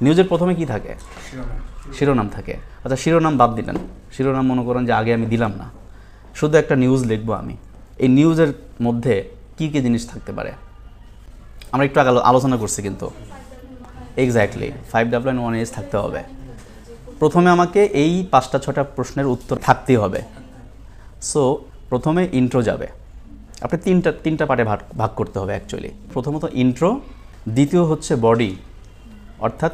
নিউজের প্রথমে কি থাকে? শিরোনাম থাকে। আচ্ছা, শিরোনাম বাদ দিলেন, শিরোনাম মনে করেন যে আগে আমি দিলাম না, শুধু একটা নিউজ লিখবো আমি। এই নিউজের মধ্যে কি কি জিনিস থাকতে পারে আমরা একটু আগে আলোচনা করছি কিন্তু। এক্স্যাক্টলি 5W1H থাকতে হবে। প্রথমে আমাকে এই 5-6টা প্রশ্নের উত্তর থাকতেই হবে। সো প্রথমে ইন্ট্রো যাবে, আপনি তিনটা পার্টে ভাগ করতে হবে অ্যাকচুয়ালি। প্রথমত ইন্ট্রো, দ্বিতীয় হচ্ছে বডি, অর্থাৎ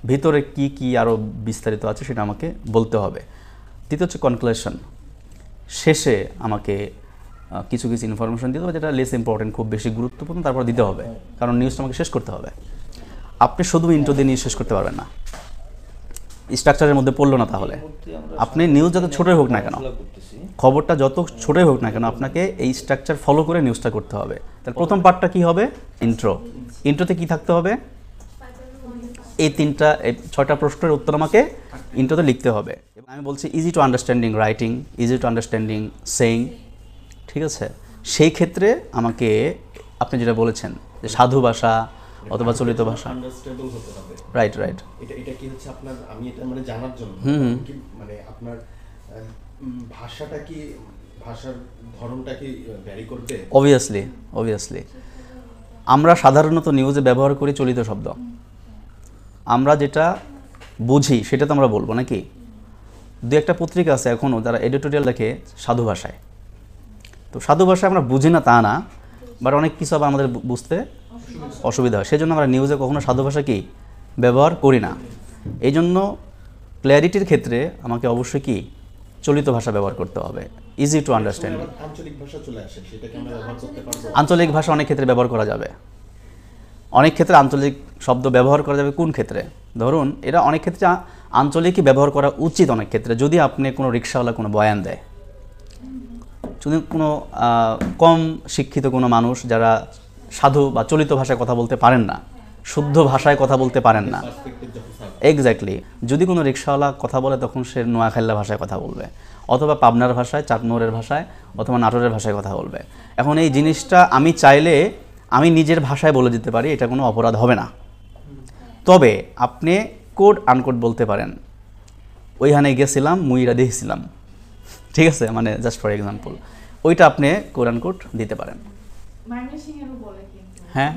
ভিতরে কি কি আরও বিস্তারিত আছে সেটা আমাকে বলতে হবে। তৃতীয় হচ্ছে কনক্লুশন, শেষে আমাকে কিছু কিছু ইনফরমেশন দিতে হবে যেটা লেস ইম্পর্টেন্ট, খুব বেশি গুরুত্বপূর্ণ, তারপর দিতে হবে, কারণ নিউজটা আমাকে শেষ করতে হবে। আপনি শুধু ইন্ট্রো দিয়ে নিউজ শেষ করতে পারবেন না, স্ট্রাকচারের মধ্যে পড়লো না। তাহলে আপনি নিউজ যত ছোটোই হোক না কেন, খবরটা যত ছোটোই হোক না কেন, আপনাকে এই স্ট্রাকচার ফলো করে নিউজটা করতে হবে। তাহলে প্রথম পার্টটা কী হবে? ইন্ট্রো। ইন্ট্রোতে কী থাকতে হবে? এই 6টা প্রশ্নের উত্তর আমাকে ইন্ট্রোতে লিখতে হবে। আমি বলছি easy to understanding writing, easy to understanding saying, ঠিক আছে? সেই ক্ষেত্রে আমাকে আপনি যেটা বলেছেন যে সাধু ভাষা অথবা চলিত ভাষা, রাইট। এটা কি হচ্ছে আপনার, আমি এটা মানে জানার জন্য কি মানে আপনার ভাষাটা কি, ভাষার ধরনটা কি ভ্যারি করবে? অবভিয়াসলি আমরা সাধারণত নিউজে ব্যবহার করি চলিত শব্দ, আমরা যেটা বুঝি সেটা তো আমরা বলবো নাকি? দু একটা পত্রিকা আছে এখনও যারা এডিটোরিয়াল লেখে সাধু ভাষায়। তো সাধু ভাষায় আমরা বুঝি না তা না, বাট অনেক কিছু আবার আমাদের বুঝতে অসুবিধা হয়, সেজন্য আমরা নিউজে কখনো সাধু ভাষা কি ব্যবহার করি না। এই জন্য ক্ল্যারিটির ক্ষেত্রে আমাকে অবশ্যই কি চলিত ভাষা ব্যবহার করতে হবে, ইজি টু আন্ডারস্ট্যান্ডিং। আঞ্চলিক ভাষা চলে আসে, সেটা কি আমরা ব্যবহার করতে পারবো? আঞ্চলিক ভাষা অনেক ক্ষেত্রে ব্যবহার করা যাবে, অনেক ক্ষেত্রে আঞ্চলিক শব্দ ব্যবহার করা যাবে। কোন ক্ষেত্রে? ধরুন এটা অনেক ক্ষেত্রে আঞ্চলিকই ব্যবহার করা উচিত, অনেক ক্ষেত্রে যদি আপনি কোনো রিক্সাওয়ালা কোনো বয়ান দেয়, যদি কোনো কম শিক্ষিত কোনো মানুষ যারা সাধু বা চলিত ভাষায় কথা বলতে পারেন না, শুদ্ধ ভাষায় কথা বলতে পারেন না, এক্স্যাক্টলি, যদি কোনো রিক্সাওয়ালা কথা বলে তখন সে নোয়াখালী ভাষায় কথা বলবে, অথবা পাবনার ভাষায়, চাটমোহরের ভাষায়, অথবা নাটোরের ভাষায় কথা বলবে। এখন এই জিনিসটা আমি চাইলে আমি নিজের ভাষায় বলে দিতে পারি, এটা কোনো অপরাধ হবে না। তবে আপনি কোড আনকোড বলতে পারেন, ওইখানে গেছিলাম মুইরা দেখছিলাম, ঠিক আছে, মানে জাস্ট ফর এক্সাম্পল, ওইটা আপনি কোড আনকোড দিতে পারেন। হ্যাঁ,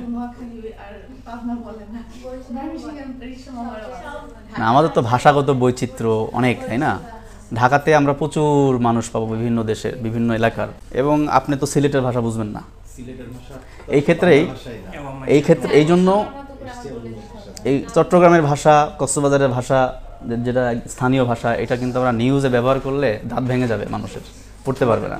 না আমাদের তো ভাষাগত বৈচিত্র্য অনেক, তাই না? ঢাকাতে আমরা প্রচুর মানুষ পাবো বিভিন্ন দেশের বিভিন্ন এলাকার, এবং আপনি তো সিলেটের ভাষা বুঝবেন না। এই ক্ষেত্রে এই জন্য এই চট্টগ্রামের ভাষা, কক্সবাজারের ভাষা, যেটা স্থানীয় ভাষা, এটা কিন্তু আমরা নিউজে ব্যবহার করলে দাঁত ভেঙে যাবে, মানুষের পড়তে পারবে না।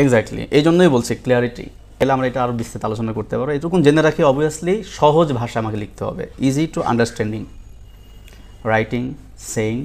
এক্স্যাক্টলি, এই জন্যই বলছি ক্লিয়ারিটি। তাহলে আমরা এটা আরও বিস্তারিত আলোচনা করতে পারবো। এইটুকুন জেনে রাখি, অবভিয়াসলি সহজ ভাষা আমাকে লিখতে হবে, easy to understanding writing saying